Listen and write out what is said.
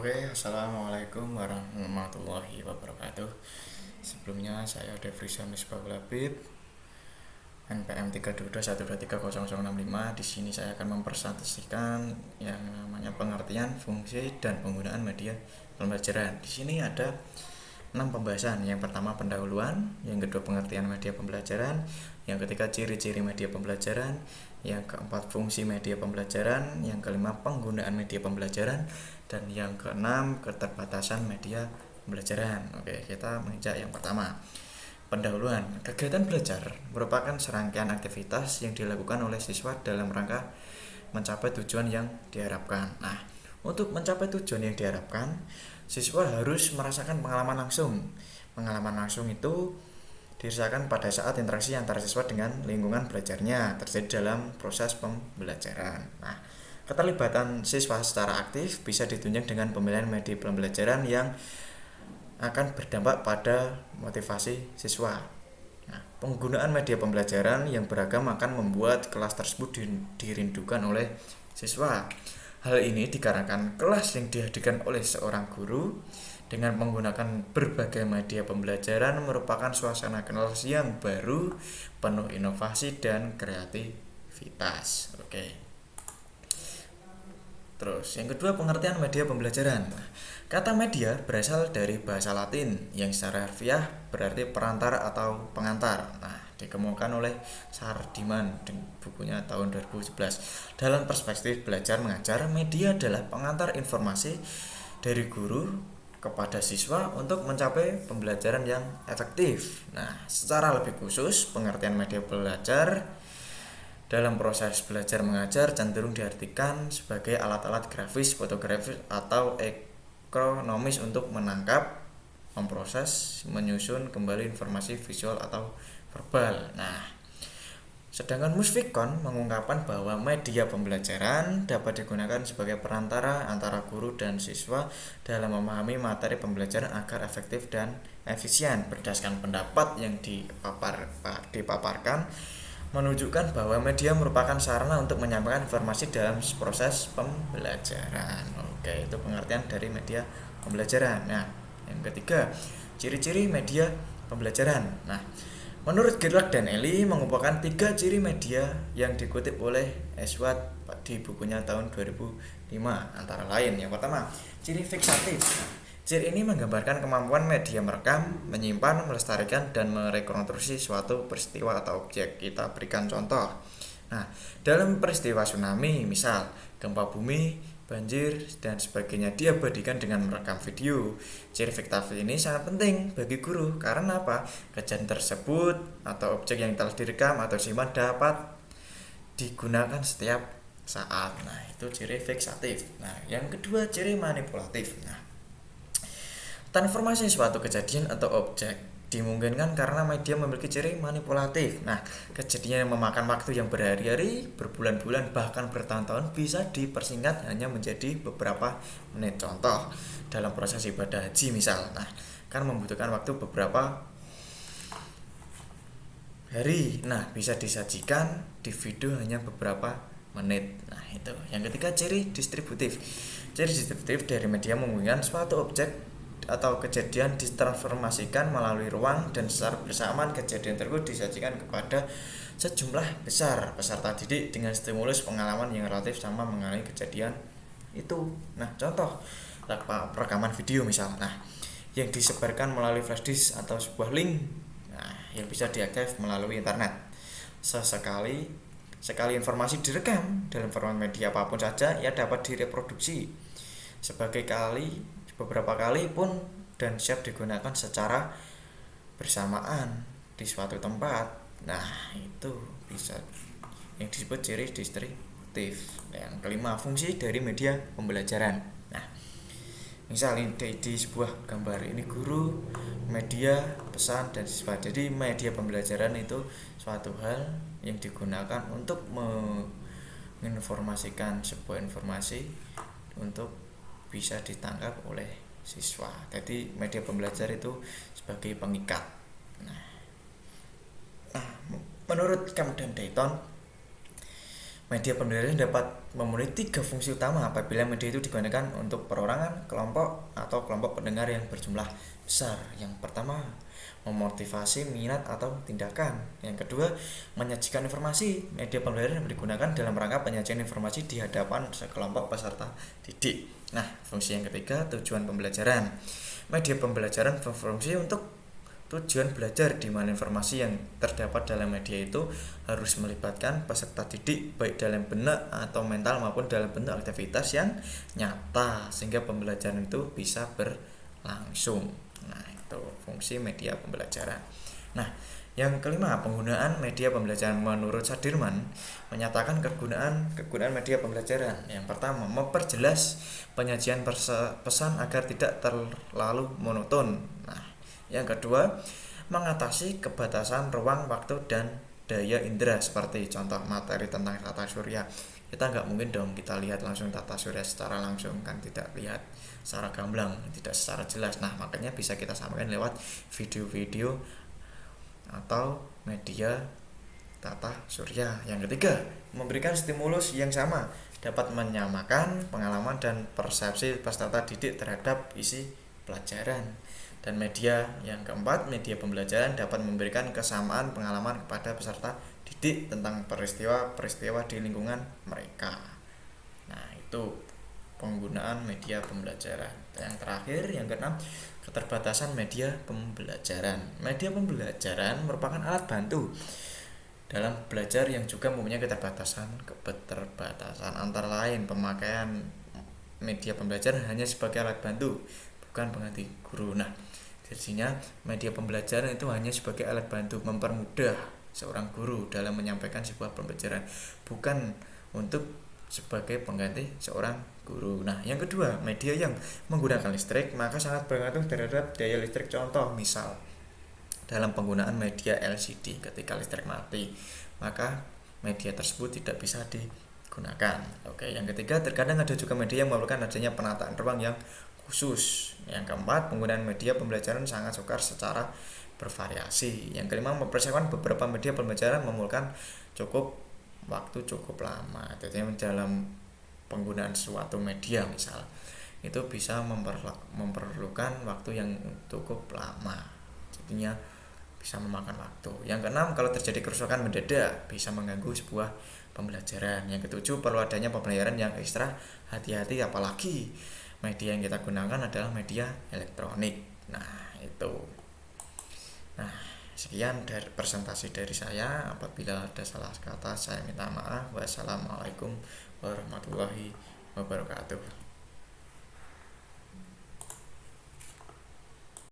Oke, assalamualaikum warahmatullahi wabarakatuh. Sebelumnya saya Devrisan Misbahulabib, NPM 322123065. Di sini saya akan mempresentasikan yang namanya pengertian, fungsi, dan penggunaan media pembelajaran. Di sini ada 6 pembahasan. Yang pertama pendahuluan, yang kedua pengertian media pembelajaran, yang ketiga ciri-ciri media pembelajaran, yang keempat fungsi media pembelajaran, yang kelima penggunaan media pembelajaran, dan yang keenam keterbatasan media pembelajaran. Oke, kita menginjak yang pertama. Pendahuluan. Kegiatan belajar merupakan serangkaian aktivitas yang dilakukan oleh siswa dalam rangka mencapai tujuan yang diharapkan. Nah, untuk mencapai tujuan yang diharapkan, siswa harus merasakan pengalaman langsung. Pengalaman langsung itu dirasakan pada saat interaksi antara siswa dengan lingkungan belajarnya terjadi dalam proses pembelajaran. Nah, keterlibatan siswa secara aktif bisa ditunjang dengan pemilihan media pembelajaran yang akan berdampak pada motivasi siswa. Nah, penggunaan media pembelajaran yang beragam akan membuat kelas tersebut dirindukan oleh siswa. Hal ini dikarenakan kelas yang dihadirkan oleh seorang guru dengan menggunakan berbagai media pembelajaran merupakan suasana kelas yang baru, penuh inovasi dan kreativitas. Oke. Terus, yang kedua pengertian media pembelajaran. Kata media berasal dari bahasa Latin yang secara harfiah berarti perantara atau pengantar. Nah, dikemukakan oleh Sardiman di bukunya tahun 2011. Dalam perspektif belajar mengajar, media adalah pengantar informasi dari guru kepada siswa untuk mencapai pembelajaran yang efektif. Nah, secara lebih khusus, pengertian media belajar dalam proses belajar mengajar cenderung diartikan sebagai alat-alat grafis, fotografis, atau ekonomis untuk menangkap, memproses, menyusun kembali informasi visual atau verbal. Nah, sedangkan Musfikon mengungkapkan bahwa media pembelajaran dapat digunakan sebagai perantara antara guru dan siswa dalam memahami materi pembelajaran agar efektif dan efisien. Berdasarkan pendapat yang dipaparkan, menunjukkan bahwa media merupakan sarana untuk menyampaikan informasi dalam proses pembelajaran. Oke, itu pengertian dari media pembelajaran. Nah, yang ketiga, ciri-ciri media pembelajaran. Nah, menurut Gerlach dan Eli mengumpulkan 3 ciri media yang dikutip oleh Eswat di bukunya tahun 2005. Antara lain, yang pertama, ciri fiksatif. Ciri ini menggambarkan kemampuan media merekam, menyimpan, melestarikan, dan merekonstruksi suatu peristiwa atau objek. Kita berikan contoh. Nah, dalam peristiwa tsunami, misal gempa bumi, banjir, dan sebagainya, diabadikan dengan merekam video. Ciri fiktif ini sangat penting bagi guru. Karena apa? Kejadian tersebut atau objek yang telah direkam atau simpan dapat digunakan setiap saat. Nah, itu ciri fiksatif. Nah, yang kedua, ciri manipulatif. Nah, transformasi suatu kejadian atau objek dimungkinkan karena media memiliki ciri manipulatif. Nah, kejadian yang memakan waktu yang berhari-hari, berbulan-bulan, bahkan bertahun-tahun bisa dipersingkat hanya menjadi beberapa menit. Contoh, dalam proses ibadah haji misal. Nah, kan membutuhkan waktu beberapa hari. Nah, bisa disajikan di video hanya beberapa menit. Nah, itu. Yang ketiga, ciri distributif. Ciri distributif dari media memungkinkan suatu objek atau kejadian ditransformasikan melalui ruang dan secara bersamaan kejadian tersebut disajikan kepada sejumlah besar peserta didik dengan stimulus pengalaman yang relatif sama mengenai kejadian itu. Nah, contoh rekaman video misal. Nah, yang disebarkan melalui flash disk atau sebuah link, nah, yang bisa diakses melalui internet. Sekali informasi direkam dalam format media apapun saja, ia dapat direproduksi beberapa kali pun dan siap digunakan secara bersamaan di suatu tempat. Nah, itu bisa yang disebut ciri distributif. Yang kelima, fungsi dari media pembelajaran. Nah, misalnya di sebuah gambar ini guru, media, pesan, dan siswa. Jadi media pembelajaran itu suatu hal yang digunakan untuk menginformasikan sebuah informasi untuk bisa ditangkap oleh siswa. Jadi media pembelajaran itu sebagai pengikat. Nah, menurut Camp dan Dayton, Media pembelajaran dapat memenuhi tiga fungsi utama apabila media itu digunakan untuk perorangan, kelompok, atau kelompok pendengar yang berjumlah besar. Yang pertama, memotivasi minat atau tindakan. Yang kedua, menyajikan informasi. Media pembelajaran digunakan dalam rangka penyajian informasi di hadapan sekelompok peserta didik. Nah, fungsi yang ketiga, tujuan pembelajaran. Media pembelajaran berfungsi untuk tujuan belajar, di mana informasi yang terdapat dalam media itu harus melibatkan peserta didik baik dalam benak atau mental maupun dalam bentuk aktivitas yang nyata sehingga pembelajaran itu bisa berlangsung. Nah, itu fungsi media pembelajaran. Nah, yang kelima, penggunaan media pembelajaran. Menurut Sudirman menyatakan kegunaan media pembelajaran. Yang pertama, memperjelas penyajian pesan agar tidak terlalu monoton. Nah, yang kedua, mengatasi kebatasan ruang, waktu, dan daya indera. Seperti contoh materi tentang tata surya, kita nggak mungkin dong kita lihat langsung tata surya secara langsung, kan tidak lihat secara gamblang, tidak secara jelas. Nah, makanya bisa kita sampaikan lewat video-video atau media tata surya. Yang ketiga, memberikan stimulus yang sama, dapat menyamakan pengalaman dan persepsi peserta didik terhadap isi pelajaran. Dan media yang keempat, media pembelajaran dapat memberikan kesamaan pengalaman kepada peserta didik tentang peristiwa-peristiwa di lingkungan mereka. Nah, itu penggunaan media pembelajaran. Yang terakhir, yang keenam, keterbatasan media pembelajaran. Media pembelajaran merupakan alat bantu dalam belajar yang juga mempunyai keterbatasan antara lain pemakaian media pembelajaran hanya sebagai alat bantu, bukan pengganti guru. Nah, jadinya media pembelajaran itu hanya sebagai alat bantu mempermudah seorang guru dalam menyampaikan sebuah pembelajaran, bukan untuk sebagai pengganti seorang guru. Nah, yang kedua, media yang menggunakan listrik maka sangat bergantung terhadap daya listrik. Contoh, misal dalam penggunaan media LCD, ketika listrik mati maka media tersebut tidak bisa digunakan. Oke, yang ketiga, terkadang ada juga media yang memerlukan adanya penataan ruang yang khusus. Yang keempat, penggunaan media pembelajaran sangat sukar secara bervariasi. Yang kelima, mempersiapkan beberapa media pembelajaran memerlukan waktu cukup lama. Jadi dalam penggunaan suatu media misal itu bisa memerlukan waktu yang cukup lama, jadinya bisa memakan waktu. Yang keenam, kalau terjadi kerusakan mendadak bisa mengganggu sebuah pembelajaran. Yang ketujuh, perlu adanya pembelajaran yang ekstra hati-hati apalagi media yang kita gunakan adalah media elektronik. Nah, itu. Nah, sekian dari presentasi dari saya. Apabila ada salah kata saya minta maaf. Wassalamualaikum warahmatullahi wabarakatuh.